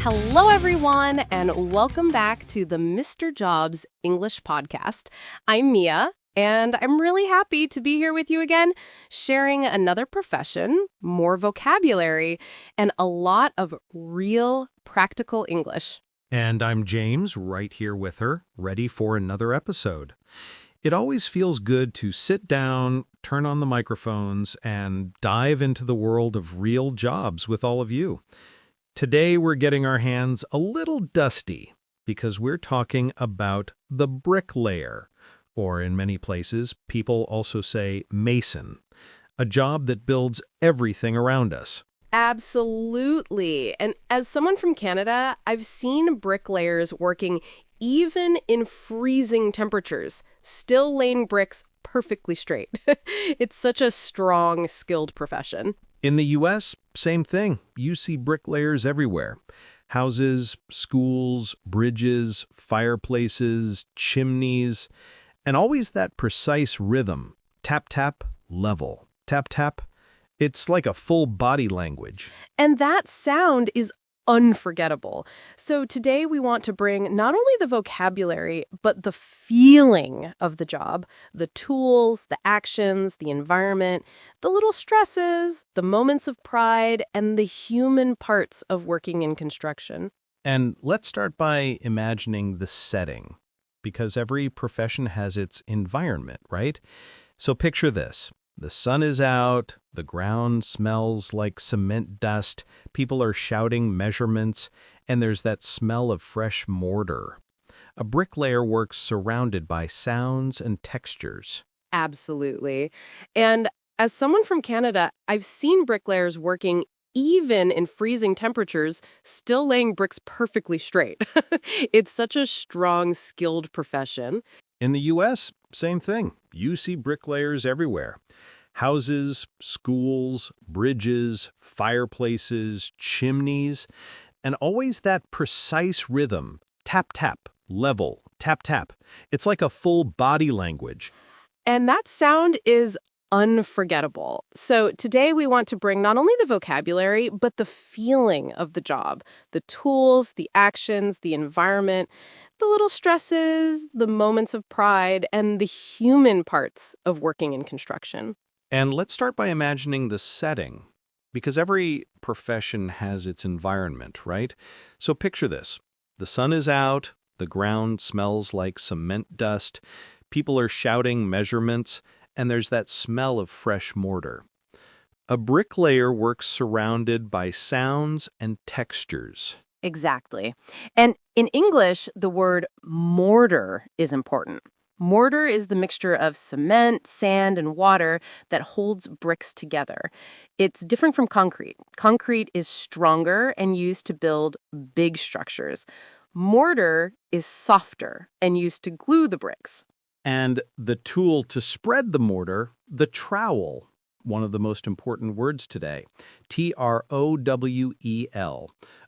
Hello, everyone, and welcome back to the Mr. Jobs English podcast. I'm Mia, and I'm really happy to be here with you again, sharing another profession, more vocabulary, and a lot of real practical English. And I'm James, right here with her, ready for another episode. It always feels good to sit down, turn on the microphones, and dive into the world of real jobs with all of you. Today we're getting our hands a little dusty because we're talking about the bricklayer, or in many places, people also say mason, a job that builds everything around us. Absolutely. And as someone from Canada, I've seen bricklayers working even in freezing temperatures, still laying bricks perfectly straight. It's such a strong, skilled profession. In the U.S., same thing. You see bricklayers everywhere. Houses, schools, bridges, fireplaces, chimneys, and always that precise rhythm. Tap, tap, level. Tap, tap. It's like a full body language. And that sound is unforgettable. So today we want to bring not only the vocabulary, but the feeling of the job, the tools, the actions, the environment, the little stresses, the moments of pride, and the human parts of working in construction. And let's start by imagining the setting, because every profession has its environment, right? So picture this. The sun is out, the ground smells like cement dust, people are shouting measurements, and there's that smell of fresh mortar. A bricklayer works surrounded by sounds and textures. Absolutely. And as someone from Canada, I've seen bricklayers working even in freezing temperatures, still laying bricks perfectly straight. It's such a strong, skilled profession. In the U.S., same thing. You see bricklayers everywhere. Houses, schools, bridges, fireplaces, chimneys, and always that precise rhythm. Tap, tap, level, tap, tap. It's like a full body language. And that sound is unforgettable. So today we want to bring not only the vocabulary, but the feeling of the job, the tools, the actions, the environment, the little stresses, the moments of pride, and the human parts of working in construction. And let's start by imagining the setting, because every profession has its environment, right? So picture this. The sun is out, the ground smells like cement dust, people are shouting measurements, and there's that smell of fresh mortar. A bricklayer works surrounded by sounds and textures. Exactly. And in English, the word mortar is important. Mortar is the mixture of cement, sand, and water that holds bricks together. It's different from concrete. Concrete is stronger and used to build big structures. Mortar is softer and used to glue the bricks. And the tool to spread the mortar, the trowel, one of the most important words today, Trowel.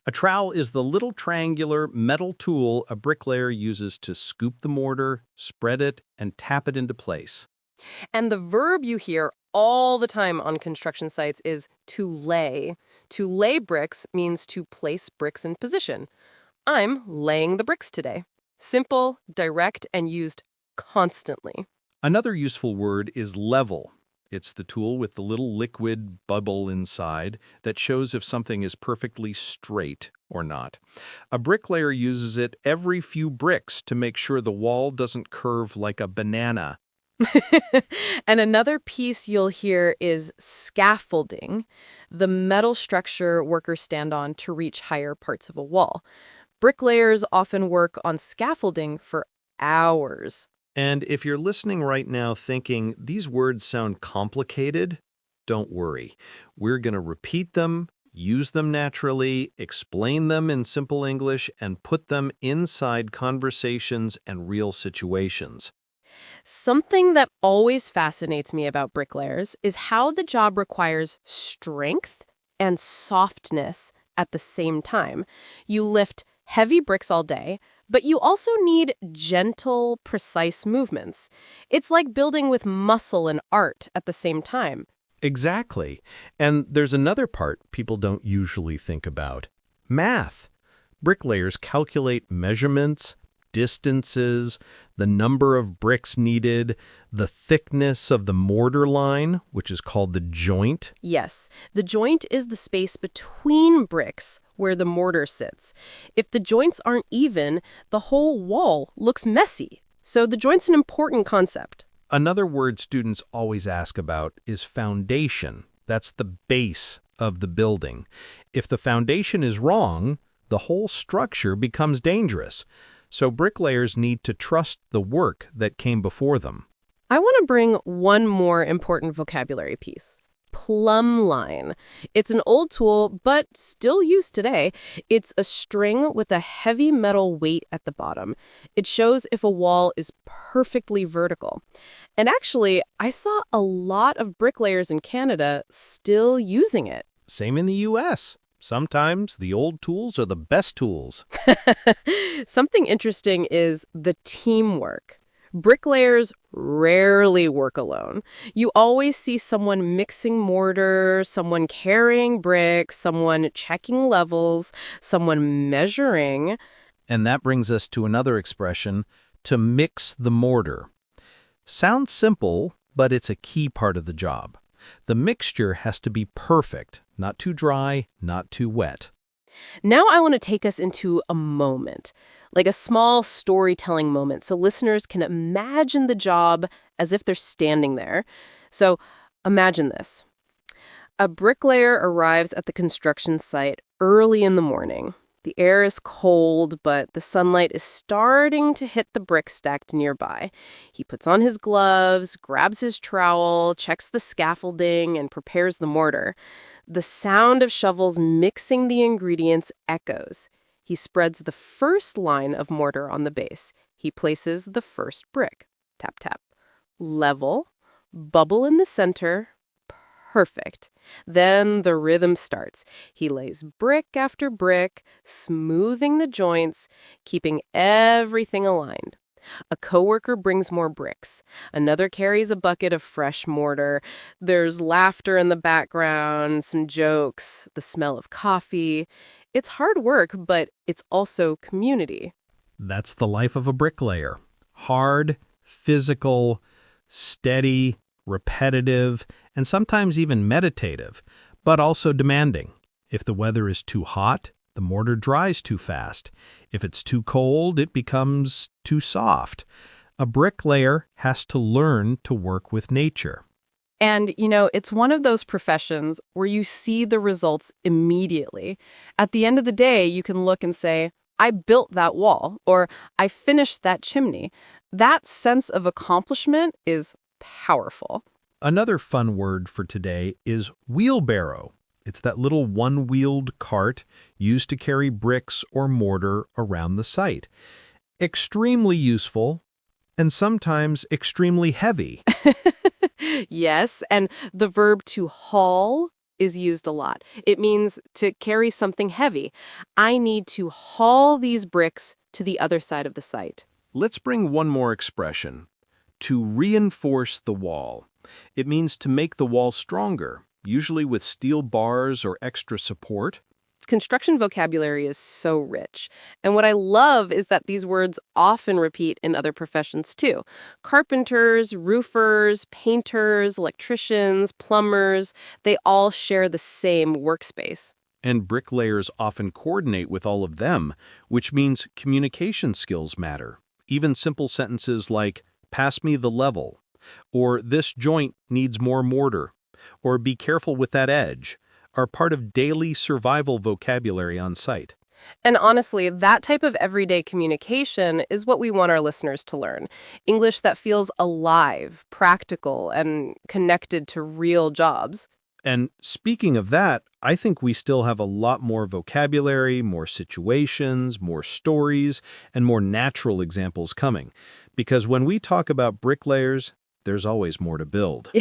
A trowel is the little triangular metal tool a bricklayer uses to scoop the mortar, spread it, and tap it into place. And the verb you hear all the time on construction sites is to lay. To lay bricks means to place bricks in position. I'm laying the bricks today. Simple, direct, and used constantly. Another useful word is level. It's the tool with the little liquid bubble inside that shows if something is perfectly straight or not. A bricklayer uses it every few bricks to make sure the wall doesn't curve like a banana. And another piece you'll hear is scaffolding, the metal structure workers stand on to reach higher parts of a wall. Bricklayers often work on scaffolding for hours. And if you're listening right now thinking, these words sound complicated, don't worry. We're going to repeat them, use them naturally, explain them in simple English, and put them inside conversations and real situations. Something that always fascinates me about bricklayers is how the job requires strength and softness at the same time. You lift heavy bricks all day, but you also need gentle, precise movements. It's like building with muscle and art at the same time. Exactly. And there's another part people don't usually think about. Math. Bricklayers calculate measurements, distances, the number of bricks needed, the thickness of the mortar line, which is called the joint. Yes, the joint is the space between bricks where the mortar sits. If the joints aren't even, the whole wall looks messy. So the joint's an important concept. Another word students always ask about is foundation. That's the base of the building. If the foundation is wrong, the whole structure becomes dangerous. So bricklayers need to trust the work that came before them. I want to bring one more important vocabulary piece. Plumb line. It's an old tool, but still used today. It's a string with a heavy metal weight at the bottom. It shows if a wall is perfectly vertical. And actually, I saw a lot of bricklayers in Canada still using it. Same in the U.S. Sometimes the old tools are the best tools. Something interesting is the teamwork. Bricklayers rarely work alone. You always see someone mixing mortar, someone carrying bricks, someone checking levels, someone measuring. And that brings us to another expression, to mix the mortar. Sounds simple, but it's a key part of the job. The mixture has to be perfect, not too dry, not too wet. Now I want to take us into a moment, like a small storytelling moment, so listeners can imagine the job as if they're standing there. So imagine this. A bricklayer arrives at the construction site early in the morning. The air is cold, but the sunlight is starting to hit the bricks stacked nearby. He puts on his gloves, grabs his trowel, checks the scaffolding, and prepares the mortar. The sound of shovels mixing the ingredients echoes. He spreads the first line of mortar on the base. He places the first brick. Tap, tap. Level. Bubble in the center. Perfect. Then the rhythm starts. He lays brick after brick, smoothing the joints, keeping everything aligned. A coworker brings more bricks. Another carries a bucket of fresh mortar. There's laughter in the background, some jokes, the smell of coffee. It's hard work, but it's also community. That's the life of a bricklayer. Hard, physical, steady, repetitive, and sometimes even meditative, but also demanding. If the weather is too hot, the mortar dries too fast. If it's too cold, it becomes too soft. A bricklayer has to learn to work with nature. And, it's one of those professions where you see the results immediately. At the end of the day, you can look and say, I built that wall, or I finished that chimney. That sense of accomplishment is powerful. Another fun word for today is wheelbarrow. It's that little one-wheeled cart used to carry bricks or mortar around the site. Extremely useful and sometimes extremely heavy. Yes, and the verb to haul is used a lot. It means to carry something heavy. I need to haul these bricks to the other side of the site. Let's bring one more expression. To reinforce the wall. It means to make the wall stronger, usually with steel bars or extra support. Construction vocabulary is so rich. And what I love is that these words often repeat in other professions too. Carpenters, roofers, painters, electricians, plumbers, they all share the same workspace. And bricklayers often coordinate with all of them, which means communication skills matter. Even simple sentences like, pass me the level, or this joint needs more mortar, or be careful with that edge, are part of daily survival vocabulary on site. And honestly, that type of everyday communication is what we want our listeners to learn. English that feels alive, practical, and connected to real jobs. And speaking of that, I think we still have a lot more vocabulary, more situations, more stories, and more natural examples coming. Because when we talk about bricklayers, there's always more to build.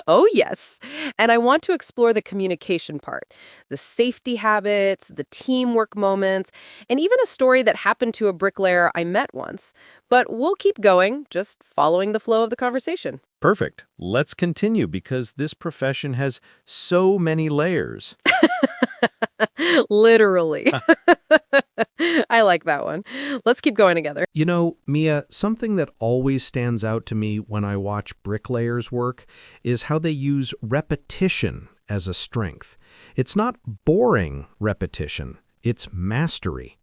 Oh, yes. And I want to explore the communication part, the safety habits, the teamwork moments, and even a story that happened to a bricklayer I met once. But we'll keep going, just following the flow of the conversation. Perfect. Let's continue because this profession has so many layers. Literally. I like that one. Let's keep going together. You know, Mia, something that always stands out to me when I watch bricklayers work is how they use repetition as a strength. It's not boring repetition, it's mastery.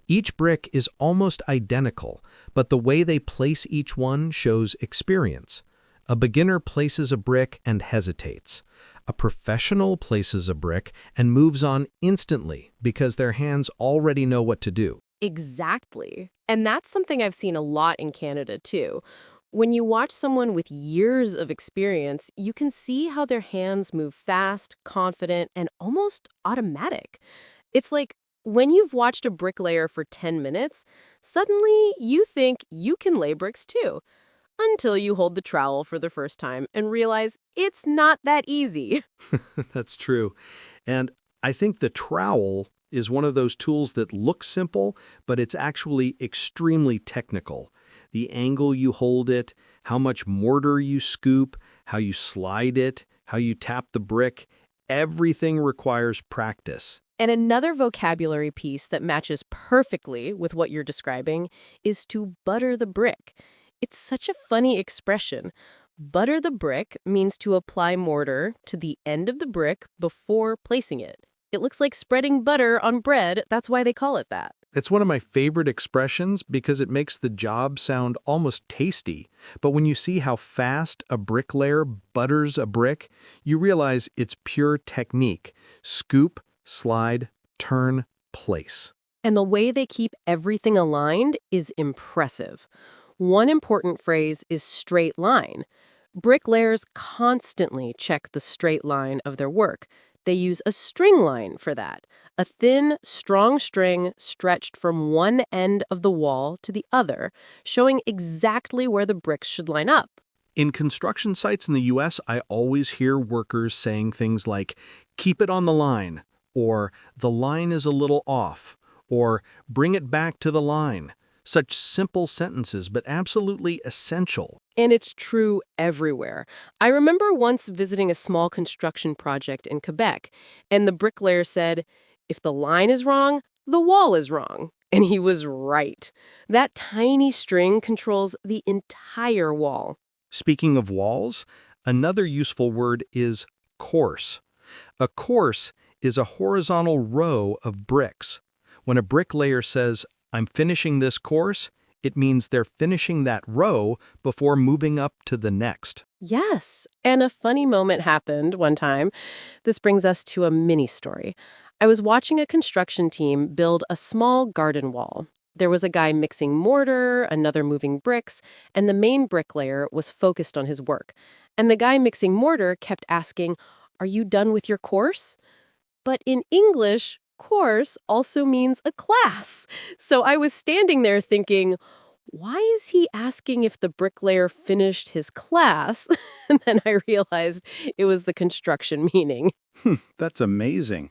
Each brick is almost identical, but the way they place each one shows experience. A beginner places a brick and hesitates. A professional places a brick and moves on instantly because their hands already know what to do. Exactly. And that's something I've seen a lot in Canada, too. When you watch someone with years of experience, you can see how their hands move fast, confident, and almost automatic. It's like when you've watched a bricklayer for 10 minutes, suddenly you think you can lay bricks too, until you hold the trowel for the first time and realize it's not that easy. That's true. And I think the trowel is one of those tools that looks simple, but it's actually extremely technical. The angle you hold it, how much mortar you scoop, how you slide it, how you tap the brick, everything requires practice. And another vocabulary piece that matches perfectly with what you're describing is to butter the brick. It's such a funny expression. Butter the brick means to apply mortar to the end of the brick before placing it. It looks like spreading butter on bread, that's why they call it that. It's one of my favorite expressions because it makes the job sound almost tasty. But when you see how fast a bricklayer butters a brick, you realize it's pure technique. Scoop, slide, turn, place. And the way they keep everything aligned is impressive. One important phrase is straight line. Bricklayers constantly check the straight line of their work. They use a string line for that, a thin, strong string stretched from one end of the wall to the other, showing exactly where the bricks should line up. In construction sites in the US, I always hear workers saying things like, keep it on the line, or the line is a little off, or bring it back to the line. Such simple sentences, but absolutely essential. And it's true everywhere. I remember once visiting a small construction project in Quebec, and the bricklayer said, if the line is wrong, the wall is wrong. And he was right. That tiny string controls the entire wall. Speaking of walls, another useful word is course. A course is a horizontal row of bricks. When a bricklayer says, I'm finishing this course, it means they're finishing that row before moving up to the next. Yes, and a funny moment happened one time. This brings us to a mini story. I was watching a construction team build a small garden wall. There was a guy mixing mortar, another moving bricks, and the main bricklayer was focused on his work. And the guy mixing mortar kept asking, are you done with your course? But in English, course also means a class. So I was standing there thinking, why is he asking if the bricklayer finished his class? And then I realized it was the construction meaning. That's amazing.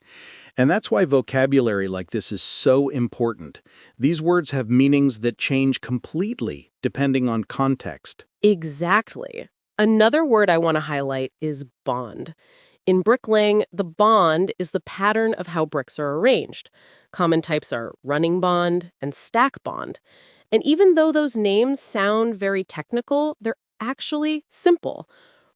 And that's why vocabulary like this is so important. These words have meanings that change completely depending on context. Exactly. Another word I want to highlight is bond. In bricklaying, the bond is the pattern of how bricks are arranged. Common types are running bond and stack bond. And even though those names sound very technical, they're actually simple.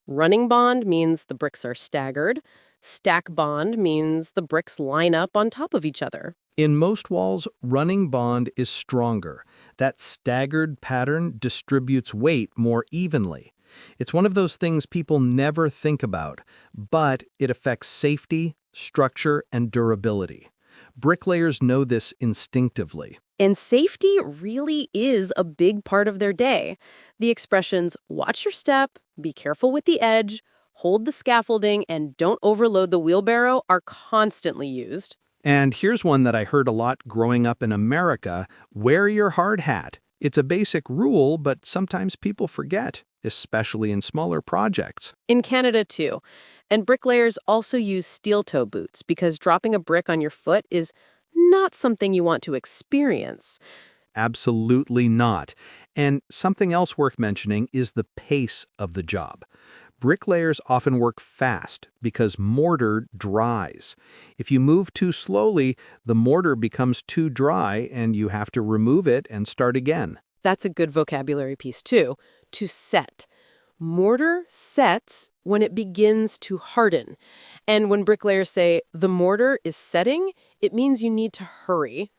Running bond means the bricks are staggered. Stack bond means the bricks line up on top of each other. In most walls, running bond is stronger. That staggered pattern distributes weight more evenly. It's one of those things people never think about, but it affects safety, structure, and durability. Bricklayers know this instinctively. And safety really is a big part of their day. The expressions, watch your step, be careful with the edge, hold the scaffolding, and don't overload the wheelbarrow are constantly used. And here's one that I heard a lot growing up in America: wear your hard hat. It's a basic rule, but sometimes people forget, especially in smaller projects. In Canada, too. And bricklayers also use steel-toe boots because dropping a brick on your foot is not something you want to experience. Absolutely not. And something else worth mentioning is the pace of the job. Bricklayers often work fast because mortar dries. If you move too slowly, the mortar becomes too dry and you have to remove it and start again. That's a good vocabulary piece, too. To set. Mortar sets when it begins to harden. And when bricklayers say the mortar is setting, it means you need to hurry.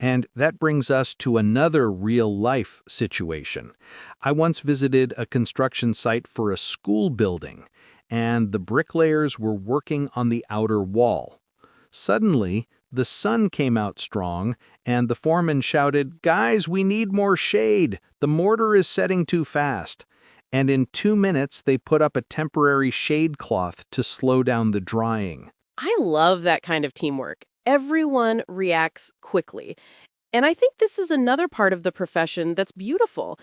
And that brings us to another real-life situation. I once visited a construction site for a school building, and the bricklayers were working on the outer wall. Suddenly, the sun came out strong, and the foreman shouted, "Guys, we need more shade. The mortar is setting too fast." And in 2 minutes, they put up a temporary shade cloth to slow down the drying. I love that kind of teamwork. Everyone reacts quickly. And I think this is another part of the profession that's beautiful.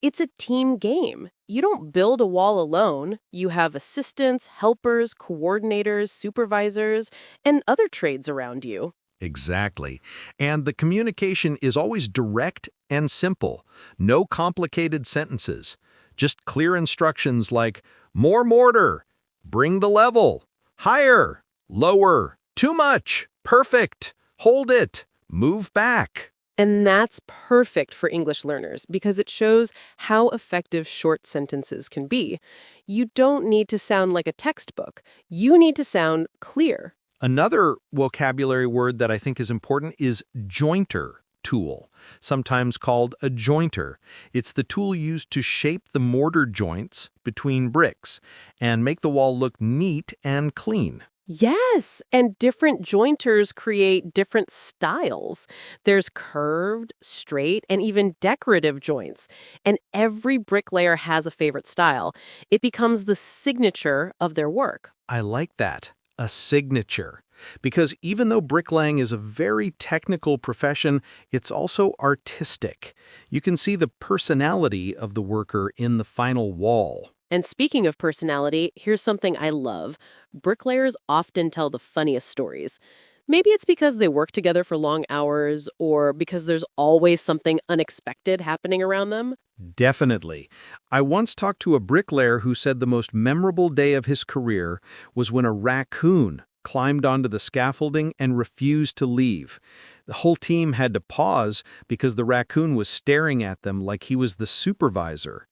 It's a team game. You don't build a wall alone. You have assistants, helpers, coordinators, supervisors, and other trades around you. Exactly. And the communication is always direct and simple. No complicated sentences. Just clear instructions like, more mortar, bring the level, higher, lower, too much, perfect, hold it, move back. And that's perfect for English learners because it shows how effective short sentences can be. You don't need to sound like a textbook. You need to sound clear. Another vocabulary word that I think is important is jointer tool, sometimes called a jointer. It's the tool used to shape the mortar joints between bricks and make the wall look neat and clean. Yes, and different jointers create different styles. There's curved, straight, and even decorative joints. And every bricklayer has a favorite style. It becomes the signature of their work. I like that, a signature. Because even though bricklaying is a very technical profession, it's also artistic. You can see the personality of the worker in the final wall. And speaking of personality, here's something I love. Bricklayers often tell the funniest stories. Maybe it's because they work together for long hours or because there's always something unexpected happening around them. Definitely. I once talked to a bricklayer who said the most memorable day of his career was when a raccoon climbed onto the scaffolding and refused to leave. The whole team had to pause because the raccoon was staring at them like he was the supervisor.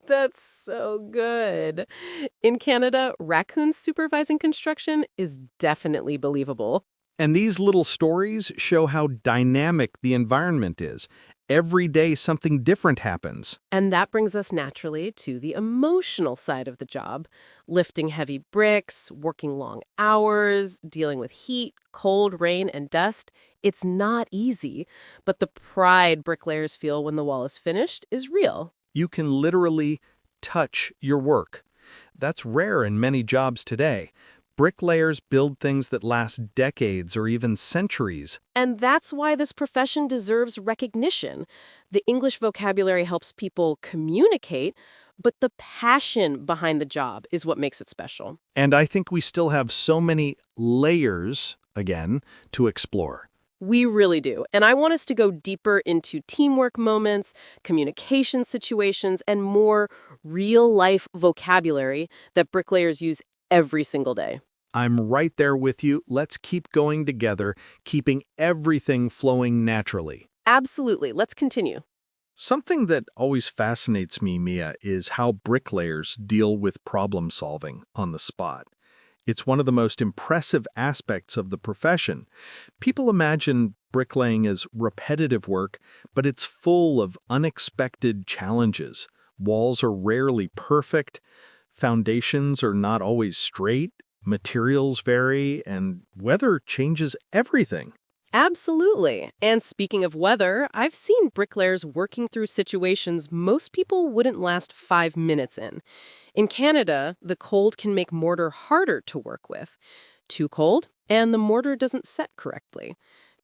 That's so good. In Canada, raccoons supervising construction is definitely believable. And these little stories show how dynamic the environment is. Every day something different happens. And that brings us naturally to the emotional side of the job. Lifting heavy bricks, working long hours, dealing with heat, cold, rain, and dust. It's not easy, but the pride bricklayers feel when the wall is finished is real. You can literally touch your work. That's rare in many jobs today. Bricklayers build things that last decades or even centuries. And that's why this profession deserves recognition. The English vocabulary helps people communicate, but the passion behind the job is what makes it special. And I think we still have so many layers, again, to explore. We really do. And I want us to go deeper into teamwork moments, communication situations, and more real-life vocabulary that bricklayers use every single day. I'm right there with you. Let's keep going together, keeping everything flowing naturally. Absolutely. Let's continue. Something that always fascinates me, Mia, is how bricklayers deal with problem solving on the spot. It's one of the most impressive aspects of the profession. People imagine bricklaying as repetitive work, but it's full of unexpected challenges. Walls are rarely perfect, foundations are not always straight, materials vary, and weather changes everything. Absolutely. And speaking of weather, I've seen bricklayers working through situations most people wouldn't last 5 minutes in. In Canada, the cold can make mortar harder to work with. Too cold, and the mortar doesn't set correctly.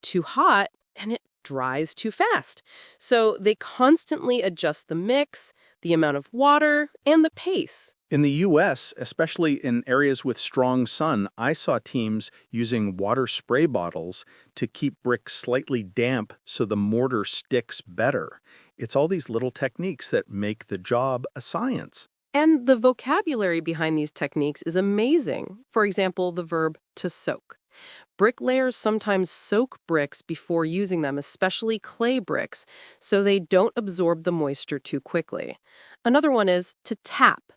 Too hot, and it dries too fast. So they constantly adjust the mix, the amount of water, and the pace. In the U.S., especially in areas with strong sun, I saw teams using water spray bottles to keep bricks slightly damp so the mortar sticks better. It's all these little techniques that make the job a science. And the vocabulary behind these techniques is amazing. For example, the verb to soak. Bricklayers sometimes soak bricks before using them, especially clay bricks, so they don't absorb the moisture too quickly. Another one is to tap.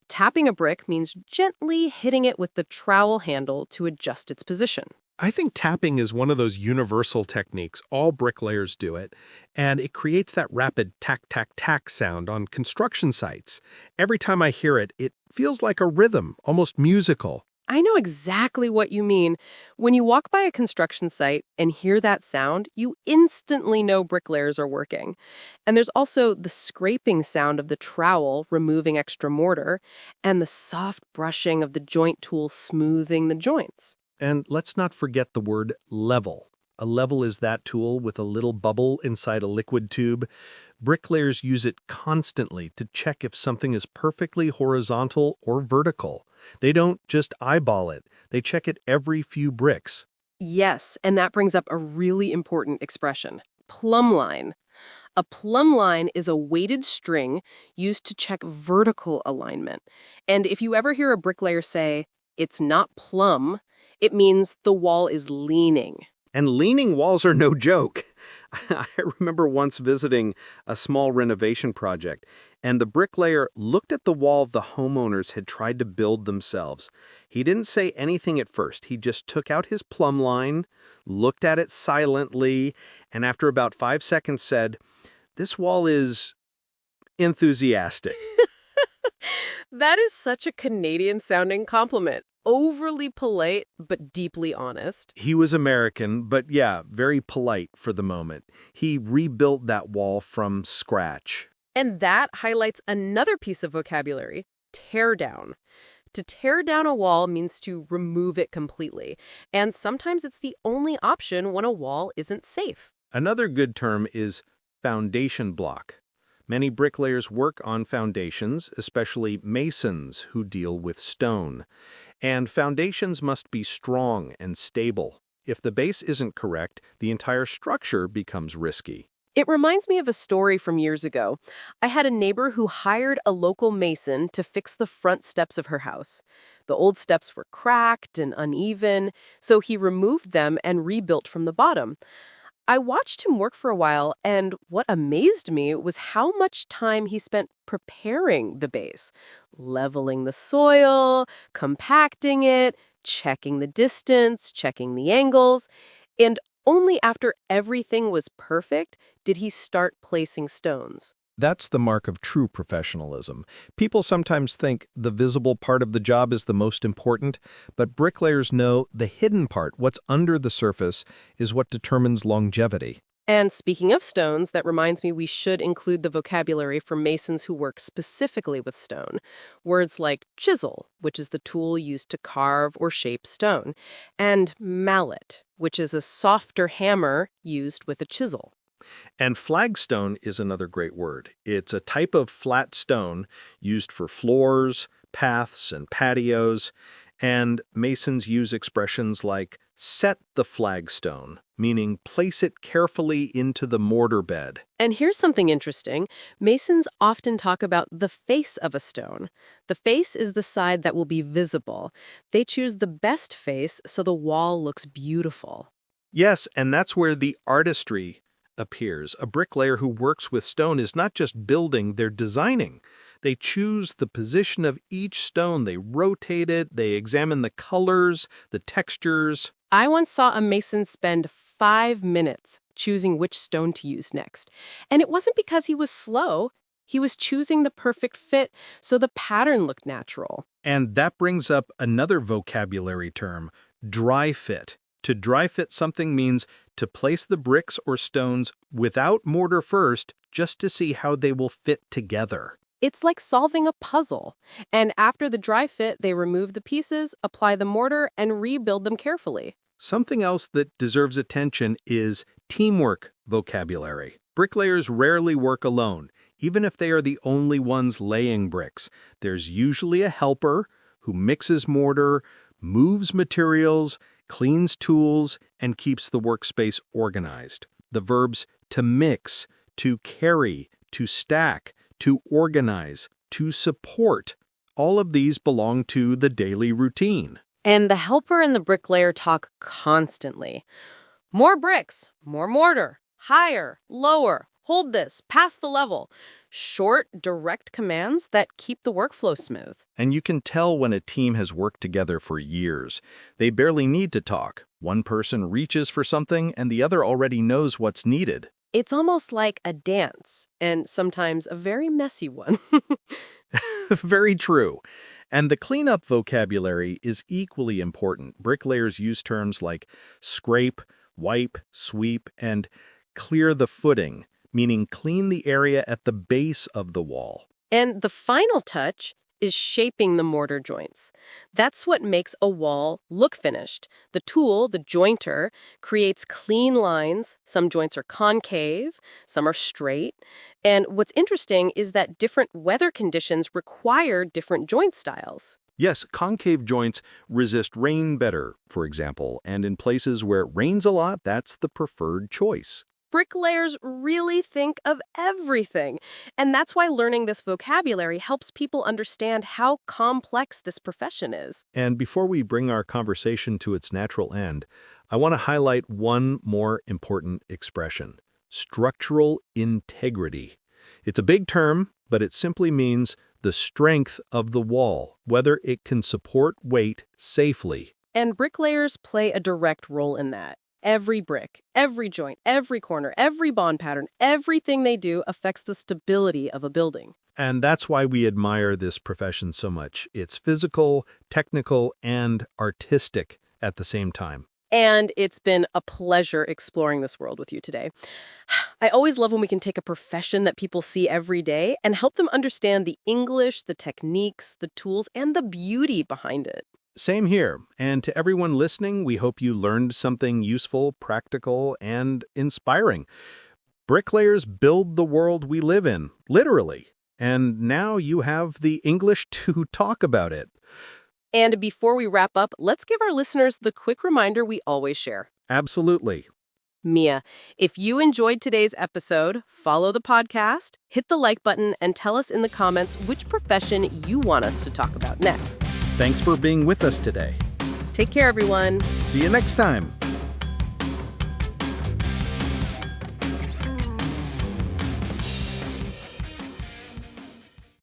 Tapping a brick means gently hitting it with the trowel handle to adjust its position. I think tapping is one of those universal techniques. All bricklayers do it, and it creates that rapid tack, tack, tack sound on construction sites. Every time I hear it, it feels like a rhythm, almost musical. I know exactly what you mean. When you walk by a construction site and hear that sound, you instantly know bricklayers are working. And there's also the scraping sound of the trowel removing extra mortar and the soft brushing of the joint tool smoothing the joints. And let's not forget the word level. A level is that tool with a little bubble inside a liquid tube. Bricklayers use it constantly to check if something is perfectly horizontal or vertical. They don't just eyeball it, they check it every few bricks. Yes, and that brings up a really important expression, plumb line. A plumb line is a weighted string used to check vertical alignment. And if you ever hear a bricklayer say, it's not plumb, it means the wall is leaning. And leaning walls are no joke. I remember once visiting a small renovation project, and the bricklayer looked at the wall the homeowners had tried to build themselves. He didn't say anything at first. He just took out his plumb line, looked at it silently, and after about 5 seconds said, "This wall is enthusiastic." That is such a Canadian sounding compliment. Overly polite, but deeply honest. He was American, but yeah, very polite for the moment. He rebuilt that wall from scratch. And that highlights another piece of vocabulary, tear down. To tear down a wall means to remove it completely. And sometimes it's the only option when a wall isn't safe. Another good term is foundation block. Many bricklayers work on foundations, especially masons who deal with stone. And foundations must be strong and stable. If the base isn't correct, the entire structure becomes risky. It reminds me of a story from years ago. I had a neighbor who hired a local mason to fix the front steps of her house. The old steps were cracked and uneven, so he removed them and rebuilt from the bottom. I watched him work for a while, and what amazed me was how much time he spent preparing the base, leveling the soil, compacting it, checking the distance, checking the angles, and only after everything was perfect did he start placing stones. That's the mark of true professionalism. People sometimes think the visible part of the job is the most important, but bricklayers know the hidden part, what's under the surface, is what determines longevity. And speaking of stones, that reminds me we should include the vocabulary for masons who work specifically with stone. Words like chisel, which is the tool used to carve or shape stone, and mallet, which is a softer hammer used with a chisel. And flagstone is another great word. It's a type of flat stone used for floors, paths, and patios. And masons use expressions like set the flagstone, meaning place it carefully into the mortar bed. And here's something interesting. Masons often talk about the face of a stone. The face is the side that will be visible. They choose the best face so the wall looks beautiful. Yes, and that's where the artistry appears. A bricklayer who works with stone is not just building, they're designing. They choose the position of each stone, they rotate it, they examine the colors, the textures. I once saw a mason spend 5 minutes choosing which stone to use next. And it wasn't because he was slow. He was choosing the perfect fit so the pattern looked natural. And that brings up another vocabulary term, dry fit. To dry fit something means to place the bricks or stones without mortar first, just to see how they will fit together. It's like solving a puzzle. And after the dry fit, they remove the pieces, apply the mortar, and rebuild them carefully. Something else that deserves attention is teamwork vocabulary. Bricklayers rarely work alone, even if they are the only ones laying bricks. There's usually a helper who mixes mortar, moves materials, cleans tools, and keeps the workspace organized. The verbs to mix, to carry, to stack, to organize, to support. All of these belong to the daily routine. And the helper and the bricklayer talk constantly. More bricks, more mortar, higher, lower, hold this, pass the level. Short, direct commands that keep the workflow smooth. And you can tell when a team has worked together for years. They barely need to talk. One person reaches for something and the other already knows what's needed. It's almost like a dance, and sometimes a very messy one. Very true. And the cleanup vocabulary is equally important. Bricklayers use terms like scrape, wipe, sweep, and clear the footing, meaning clean the area at the base of the wall. And the final touch is shaping the mortar joints. That's what makes a wall look finished. The tool, the jointer, creates clean lines. Some joints are concave, some are straight. And what's interesting is that different weather conditions require different joint styles. Yes, concave joints resist rain better, for example, and in places where it rains a lot, that's the preferred choice. Bricklayers really think of everything. And that's why learning this vocabulary helps people understand how complex this profession is. And before we bring our conversation to its natural end, I want to highlight one more important expression: structural integrity. It's a big term, but it simply means the strength of the wall, whether it can support weight safely. And bricklayers play a direct role in that. Every brick, every joint, every corner, every bond pattern, everything they do affects the stability of a building. And that's why we admire this profession so much. It's physical, technical, and artistic at the same time. And it's been a pleasure exploring this world with you today. I always love when we can take a profession that people see every day and help them understand the English, the techniques, the tools, and the beauty behind it. Same here. And to everyone listening, we hope you learned something useful, practical, and inspiring. Bricklayers build the world we live in, literally. And now you have the English to talk about it. And before we wrap up, let's give our listeners the quick reminder we always share. Absolutely. Mia, if you enjoyed today's episode, follow the podcast, hit the like button, and tell us in the comments which profession you want us to talk about next. Thanks for being with us today. Take care, everyone. See you next time.